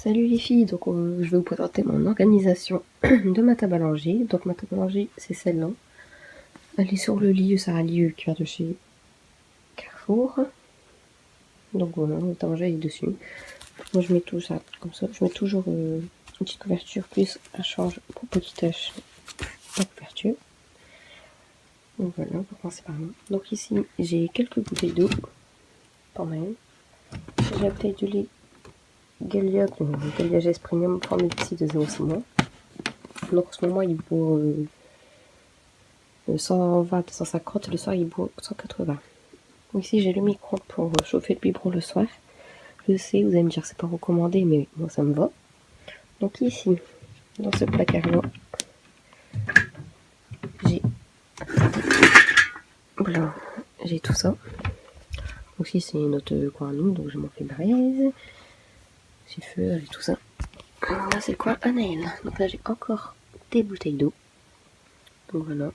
Salut les filles, donc je vais vous présenter mon organisation de ma table à langer. Donc ma table à langer, c'est celle-là. Elle est sur le lit Sarah-Lie qui vient de chez Carrefour. Donc voilà, la table à langer est dessus. Moi je mets tout ça comme ça. Je mets toujours une petite couverture plus un change pour pas qu'il tâche la couverture. Donc voilà, on va commencer par là. Donc ici j'ai quelques bouteilles d'eau. Pas mal. J'ai la bouteille de lait Galia GS Premium formule ici de 0,6 mois. Donc en ce moment il vaut 120, 150, le soir il vaut 180. Ici j'ai le micro pour chauffer le biberon le soir. Je sais, vous allez me dire c'est pas recommandé, mais moi ça me va. Donc ici, dans ce placard-là, j'ai tout ça. Donc ici c'est notre coin à nous, donc je m'en fais braise, chiffeur et tout ça. Là c'est le coin à Naël. Donc là j'ai encore des bouteilles d'eau. Donc voilà.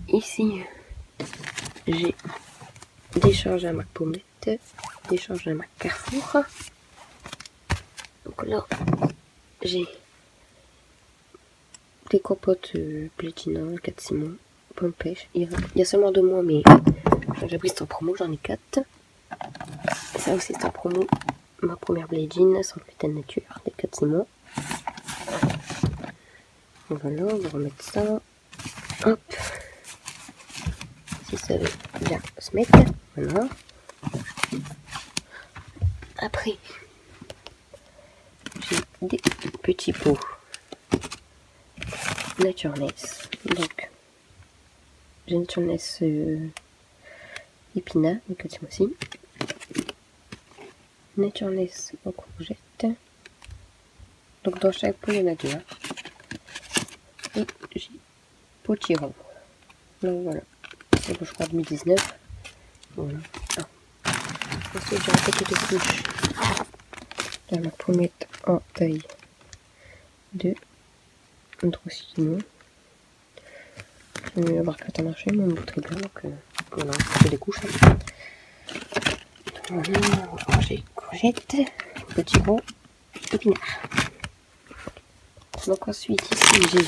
Ici j'ai décharge à ma pommette, décharge à ma Carrefour. Donc là j'ai des compotes Plétina, 4-6 mois, pomme pêche. Il y a seulement 2 mois, mais j'ai pris c'est en promo, j'en ai 4. Et ça aussi c'est en promo. Ma première Blédine, sans gluten nature, des 4-6 mois. Voilà, on va remettre ça. Hop. Si ça veut bien se mettre. Voilà. Après, j'ai des petits pots Naturness. Donc, j'ai Naturness épinard, mais que c'est aussi. Naturness en courgette. Donc, dans chaque pot, il y en a 2. Et j'ai potiron. Donc, voilà. C'est bon, je crois 2019. Voilà. Ensuite, j'ai un paquet de couches. Là, ma pommette en taille de Androcino. Je vais avoir que à marché, mais on me très bien. Donc, voilà, c'est des couches. Voilà, j'ai courgette, petit rond, épinard. Donc, ensuite, ici, j'ai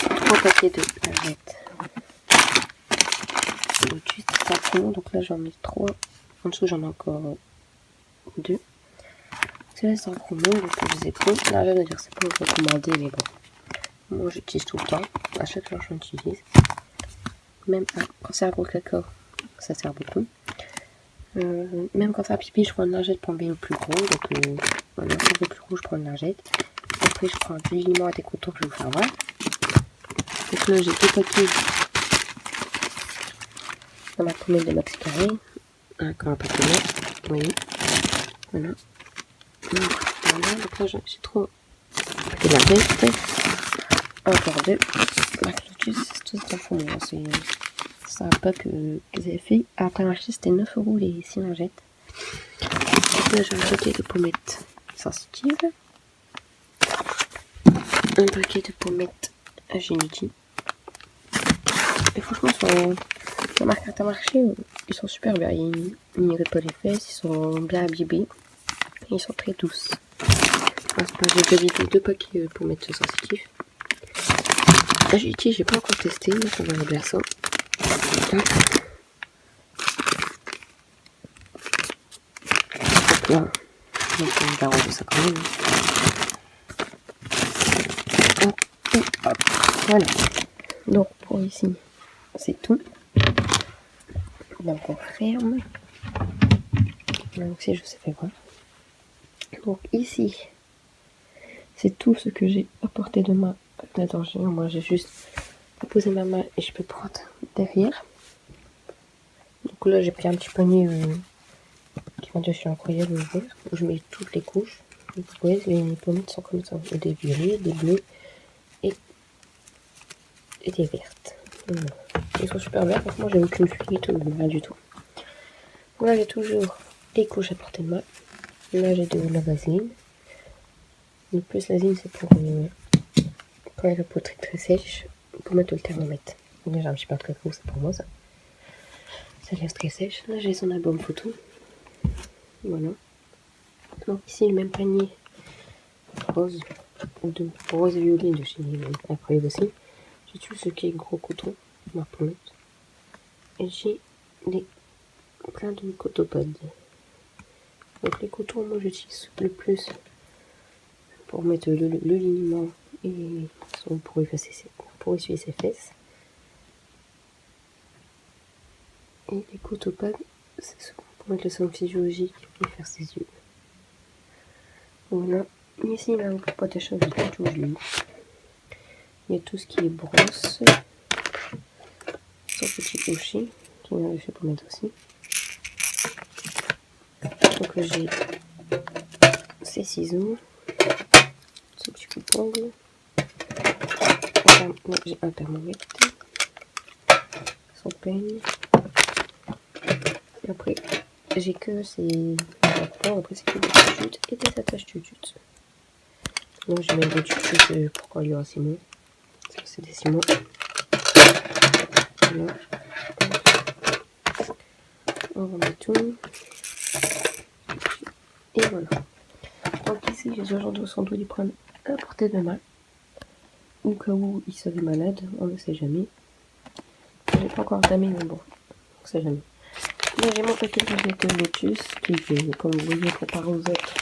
3 paquets de lingettes. Au-dessus, c'est en promo, donc là, j'en mets 3. En dessous, j'en ai encore 2. Celle-là, c'est en promo, donc je les ai pris. Là, je vais dire, c'est pas recommandé, mais bon. Moi, j'utilise tout le temps. À chaque fois, j'en utilise. Même quand c'est un gros cacao, ça sert beaucoup. Même quand c'est un pipi, je prends une lingette pour enlever le plus gros. Donc, voilà, pour le plus gros, je prends une lingette. Après, je prends du limon à des contours que je vais vous faire voir. Donc là, j'ai 2 paquets dans ma pommette de Maxi Carré. Encore un paquet là. Oui. Voilà. Donc là, j'ai 3 paquets de lingettes. Encore 2. La Lotus, c'est tout en fond. C'est un pack que j'avais fait. Après marché, c'était 9 € les 6 lingettes. Donc là, j'ai un paquet de pommettes sensitives. Un paquet de pommettes Agility. Et franchement, sur marque Intermarché, ils sont super bien. Ils n'irritent pas les fesses, ils sont bien abîmés. Et ils sont très douces. J'ai déjà vidé 2 paquets de pommettes sensitives. Agility, j'ai pas encore testé, donc on va regarder ça. Donc là, on va ranger ça quand même. Hop. Voilà. Donc pour ici, c'est tout. Donc on ferme. Donc si je sais faire voir. Donc ici, c'est tout ce que j'ai apporté de ma danger. Moi j'ai juste posé ma main et je peux prendre derrière. Donc là j'ai pris un petit panier qui vend chez Incroyable vert où je mets toutes les couches. Vous voyez, les pommettes sont comme ça. Il y a des violets, des bleus et des vertes. Voilà. Ils sont super verts, franchement j'ai aucune fuite ou rien du tout. Donc là j'ai toujours les couches à portée de main. Là j'ai de la vaseline. Le plus la vaseline c'est pour quand la peau très sèche, pour mettre le thermomètre. Là j'ai un petit peu de cacao, c'est pour moi ça. Ça laisse très sèche. Là j'ai son album photo. Voilà. Donc ici le même panier rose, ou de rose violet de chez après aussi. J'ai tout ce qui est gros coton, ma pommette. Et j'ai plein de cotopodes. Donc les cotons, moi j'utilise le plus pour mettre le liniment et pour essuyer ses fesses. Et les cotopodes, c'est souvent pour mettre le sang physiologique et faire ses yeux. Voilà. Ici, là, pour protéger tout joli. Il y a tout ce qui est brosse. Son petit hocher, qui vient de chez Pommette aussi. Donc j'ai ces ciseaux, ce petit coupe-ongle. J'ai un thermomètre, son peigne. Et après, j'ai que ces rapports, après c'est que des tututes et des attaches tututes. Donc j'ai même des tututes pour quand il y aura Simon. Ça c'est des Simons. Voilà. On remet tout. Et voilà. Donc ici j'ai ce genre de son Doliprane à portée de main. Au cas où il serait malade, on ne sait jamais. J'ai pas encore entamé, mais bon, on sait jamais. Là j'ai mon paquet de Lotus qui est, comme vous voyez, comparé aux autres,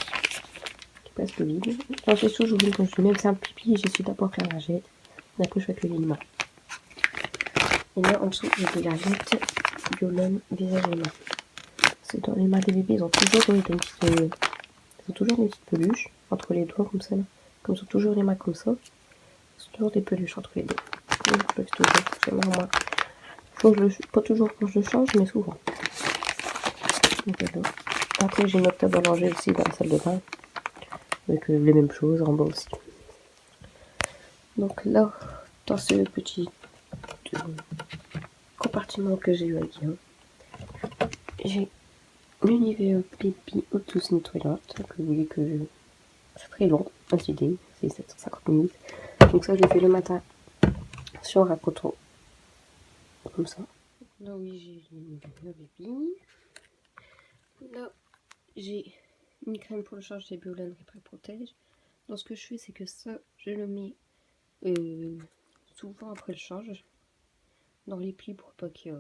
qui passe le vide. Quand j'ai toujours vu, quand je fais même simple pipi, j'essuie d'abord la lingette. Après je fais avec le liniment. Et là en dessous j'ai des lingettes Biolène visage et main. C'est dans les mains des bébés, ils ont toujours une petite peluche entre les doigts comme ça là. Comme ils ont toujours les mains comme ça. Ils ont toujours des peluches entre les doigts. Donc, c'est marrant. Pas toujours quand je le change, mais souvent. Donc, voilà. Après, j'ai une autre table à langer aussi dans la salle de bain. Avec les mêmes choses en bas aussi. Donc là, dans ce petit compartiment que j'ai eu à Guillaume, j'ai l'Univers Baby Autos Nettoyant. Que vous voyez que c'est très long, un idée, c'est 750 minutes. Donc ça, je le fais le matin sur un coton. Comme ça. Là, oui, j'ai l'Univers Baby. Là, j'ai une crème pour le change des Biolène Repre Protège. Donc ce que je fais, c'est que ça, je le mets souvent après le change dans les plis pour pas qu'il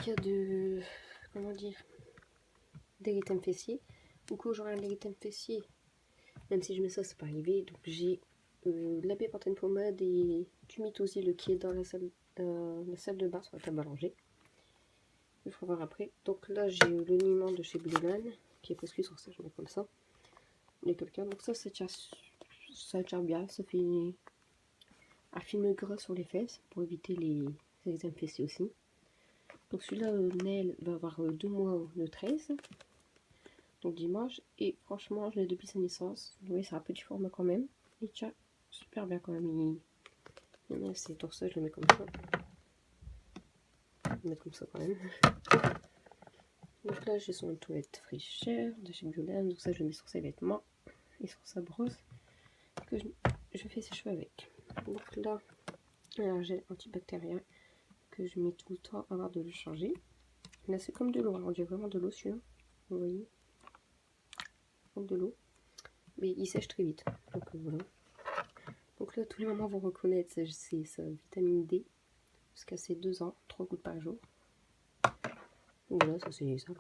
y a de, comment dire, d'érythème fessier. Ou quand j'aurai un érythème fessier, même si je mets ça, c'est pas arrivé. Donc j'ai la Bépantène pommade et du Mitosil qui est dans la salle de bain sur la table à langer. Il faut voir après. Donc là, j'ai le liniment de chez Biolène qui est presque sur ça, je mets comme ça. Il y a quelqu'un. Donc ça tient bien. Ça fait un film gras sur les fesses pour éviter les examens fessiers aussi. Donc celui-là, Nel va avoir 2 mois le 13. Donc dimanche. Et franchement, je l'ai depuis sa naissance. Vous voyez, c'est un petit format quand même. Il tient super bien quand même. Il y en a, c'est pour ça, je le mets comme ça. Je vais le mettre comme ça quand même. Donc là, j'ai son toilette fraîcheur de chez Biolène. Donc ça, je le mets sur ses vêtements et sur sa brosse que je fais ses cheveux avec. Donc là, un gel antibactérien que je mets tout le temps avant de le changer. Là, c'est comme de l'eau. On dirait vraiment de l'eau celui-là. Vous voyez, comme de l'eau. Mais il sèche très vite. Donc voilà. Donc là, tous les mamans vont reconnaître, c'est sa vitamine D. Jusqu'à ses 2 ans, 3 gouttes par jour. Donc voilà, ça c'est simple.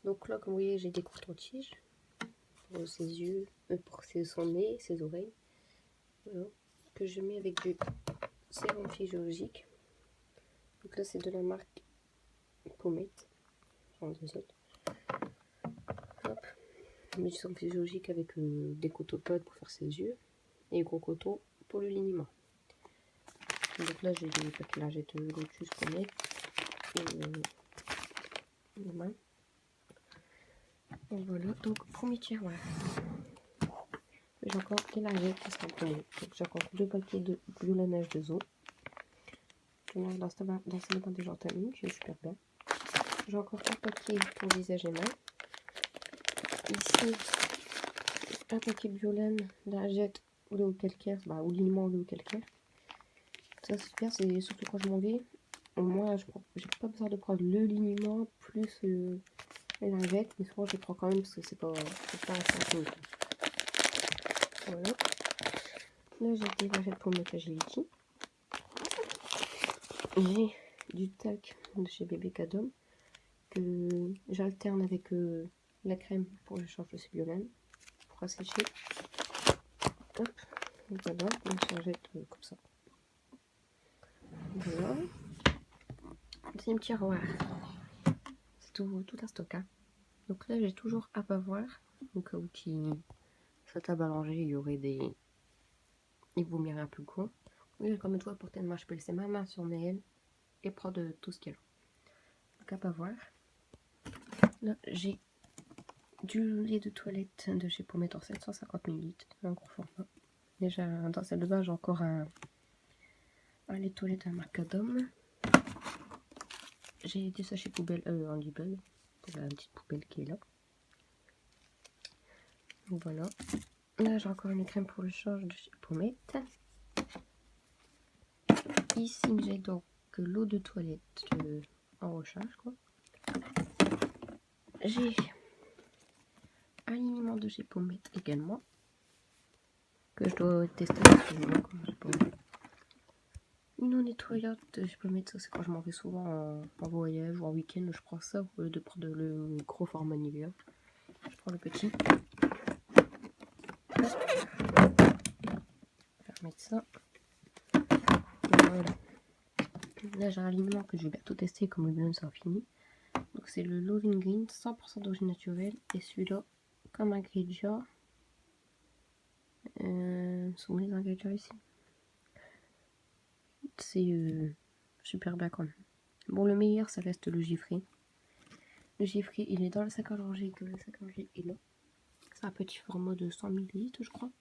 Donc là, comme vous voyez, j'ai des courts-tiges pour ses yeux, pour son nez, ses oreilles. Voilà. Que je mets avec du sérum physiologique. Donc là, c'est de la marque Pommette. Genre des autres. Hop. Je mets du sérum physiologique avec des cotopodes pour faire ses yeux. Et gros coton pour le liniment. Donc là, j'ai des paquets lingettes Lotus Pommette. Et mains. Et voilà, donc premier tiroir. J'ai encore des lingettes qui sont tombées. Donc j'ai encore 2 paquets de Biolène H2O. Je mets dans ce bain des gentamines, qui est super bien. J'ai encore un paquet pour visage et mains. Ici, un paquet Biolène lingette ou calcaire, ou liniment ou calcaire. Ça c'est super, c'est surtout quand je m'en vais. Moi, j'ai pas besoin de prendre le liniment plus les lingettes, mais souvent je les prends quand même parce que c'est pas assez intime. Voilà. Là j'ai des lingettes pour mettre agility. J'ai du talc de chez Bébé Cadom que j'alterne avec la crème pour le change de Biolane pour assécher. Hop, et voilà, une chargette comme ça. Voilà. Deuxième tiroir. C'est tout un stock. Hein. Donc là j'ai toujours à bavoir. Au cas où sa table à langer, il y aurait des. Il vomiraient un peu gros. Oui, comme une fois pour tellement je peux laisser ma main sur mes ailes et prendre tout ce qu'il y a. Donc à bavoir. Là j'ai du lait de toilette de chez Pommet en 750 ml, un gros format. Déjà dans celle de base j'ai encore un lait de toilette à marque Cadom. J'ai des sachets poubelle en Lidl pour la petite poubelle qui est là. Donc voilà. Là j'ai encore une crème pour le change de chez Pommet. Ici j'ai donc l'eau de toilette en recharge quoi. J'ai un aliment de chez Pommet également que je dois tester absolument comme j'ai pas. Une eau nettoyante de chez Pommet, ça c'est quand je m'en vais souvent en voyage ou en week-end, je prends ça au lieu de prendre le gros format Nivea. Je prends le petit. Je vais remettre ça. Voilà. Là j'ai un aliment que je vais bientôt tester comme le bien c'est infini. Donc c'est le Loving Green 100% d'origine naturelle et celui-là comme ingrédient sont les ingrédients ici. C'est super bien quand même. Bon le meilleur ça reste le Giffré. Le Giffré il est dans le sac à langer que le sac à langer est là. C'est un petit format de 100 ml je crois.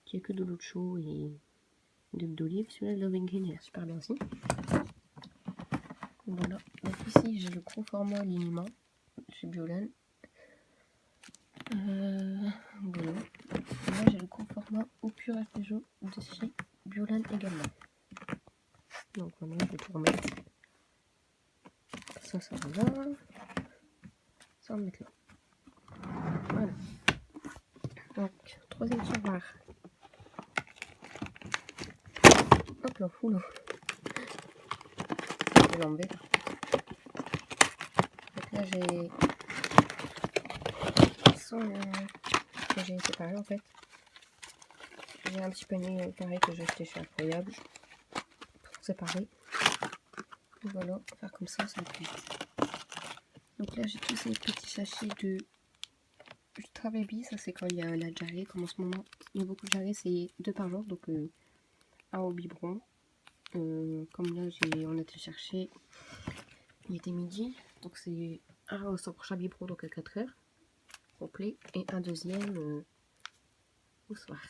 Qui a que de l'eau de chaud et de l'huile d'olive. Celui-là le Loving Green il est super bien aussi. Voilà. Donc ici j'ai le gros format liniment chez Biolane. Voilà. Et là j'ai le gros format au pur FPGO de chez Biolane également. Donc voilà, je vais tout remettre. Ça va là. Ça va mettre là. Voilà. Donc, troisième tiroir. Hop là, oula. Je vais l'enlever. Donc là j'ai que j'ai séparé en fait. J'ai un petit panier pareil que j'ai acheté chez Incroyable pour séparer. Et voilà, on va faire comme ça me plaît. Donc là j'ai tous ces petits sachets de Ultra Baby, ça c'est quand il y a la diarrhée, comme en ce moment il y a beaucoup de diarrhée, c'est 2 par jour, donc un au biberon. Comme là on a été chercher, il était midi, donc c'est un au 100% biberon, donc à 4 heures complet, et un deuxième au soir.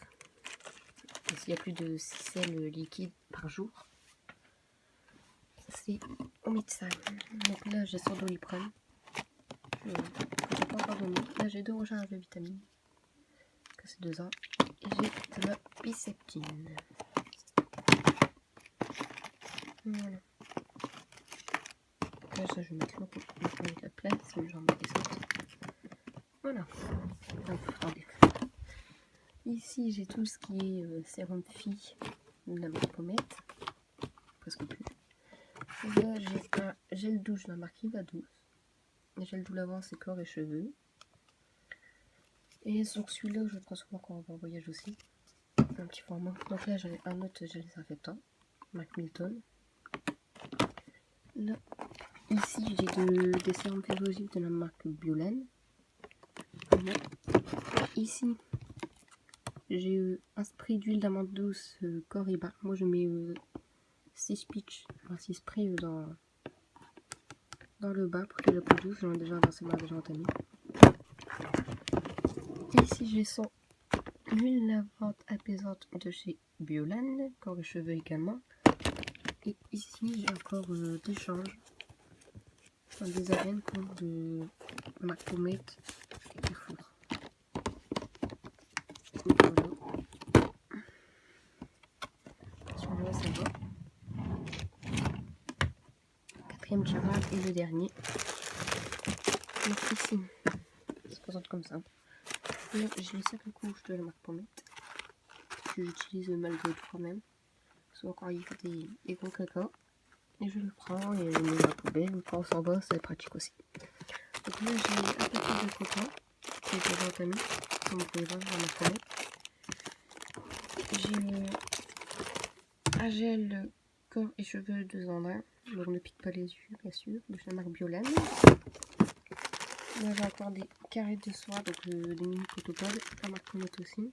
Et s'il y a plus de 6 selles liquides par jour, c'est au médecin. Donc là j'ai son doliprane, que j'ai pas encore donné. Là j'ai 2 recharges de vitamines, que c'est 2 ans, et j'ai de la biceptine. Voilà. Là ça je vais mettre là pour mettre la place, j'en mets des autres. Voilà. Donc, attendez. Ici j'ai tout ce qui est sérum fille de la marque Pommet, presque plus. Et là j'ai un gel douche de la marque Iva Douce. Le gel doux lavant c'est corps et cheveux. Et donc celui-là je le prends souvent quand on va en voyage aussi. Un petit format. Donc là j'ai un autre gel désinfectant, marque Milton. Là, ici j'ai des sérums physiologiques de la marque Biolane. Voilà. Ici j'ai un spray d'huile d'amande douce corps et bas. Moi je mets 6 pitch, enfin 6 sprays dans le bas pour que la peau douce, j'en ai déjà entamé. Ici j'ai son huile lavante apaisante de chez Biolane, corps et cheveux également. Et ici j'ai encore des changes, des arènes pour de marque Pommet et Carrefour. Voilà. Celui-là ça va. Quatrième tiroir et le dernier. Donc ici, ça se présente comme ça. Là, j'ai le sac à couche de la marque Pommette, que j'utilise malgré tout quand même. Parce qu'encore il fait des gros caca. Et je le prends et je le mets dans la poubelle. Quand on s'en va, c'est pratique aussi. Donc là, j'ai un paquet de coca qui est déjà entamé, comme vous pouvez voir dans la Pommette. J'ai un gel corps et cheveux 2 en 1. Donc ne pique pas les yeux, bien sûr, de la marque Biolane. Là, j'ai encore des carrés de soie, donc des mini cotopodes, la marque Pommette aussi,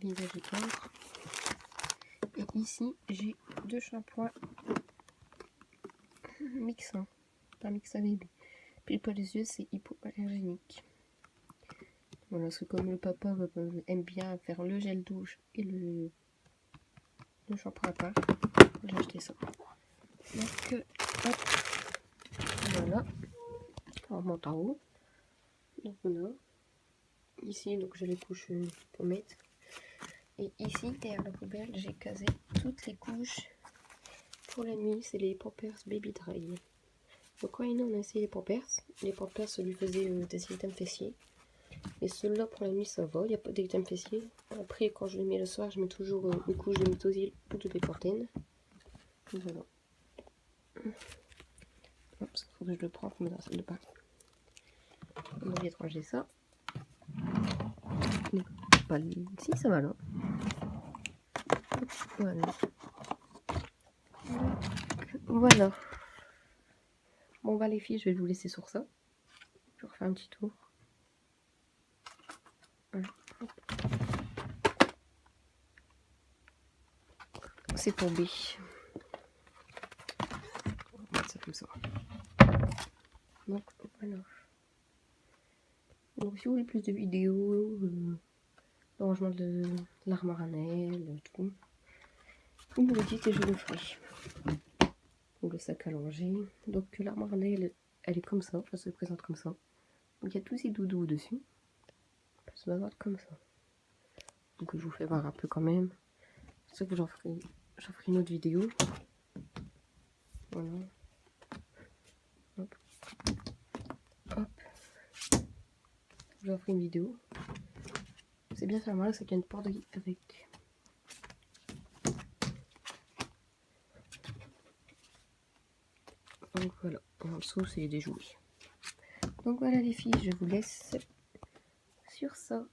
visage et corps. Et ici, j'ai 2 shampoings mixants, pas Mixa Baby. Puis pour les yeux, c'est hypoallergénique. Voilà, parce que comme le papa aime bien faire le gel douche et le shampoing à part, j'ai acheté ça. Donc, hop, voilà, on remonte en haut. Donc voilà, ici, donc j'ai les couches Pommette. Et ici, derrière la poubelle, j'ai casé toutes les couches pour la nuit. C'est les Pampers Baby Dry. Donc quand on a essayé les Pampers lui faisaient des items fessiers. Et ceux-là pour la nuit ça va, il n'y a pas d'items fessiers. Après quand je les mets le soir, je mets toujours une couche de Métosil ou de Béportène. Voilà. Hop, ça faut que je le prends pour mettre dans la salle de bain. On a bien ranger ça. Mais pas ici, ça va là. Voilà. Voilà. Bon bah les filles, je vais vous laisser sur ça. Je vais refaire un petit tour. Voilà. C'est tombé. On va mettre ça comme ça. Donc voilà. Donc si vous voulez plus de vidéos, le rangement de l'armoire à mail, tout, vous me le dites et je le ferai. Ou le sac à langer. Donc l'armoire à mail, elle est comme ça, elle se présente comme ça. Donc il y a tous ces doudous dessus. Ça va voir comme ça. Donc je vous fais voir un peu quand même. C'est sûr que j'en ferai une autre vidéo. Voilà. Hop. Hop. J'en ferai une vidéo. C'est bien faire mal, c'est qu'il y a une porte avec. Donc voilà, en dessous c'est des jouets. Donc voilà les filles, je vous laisse sur ça.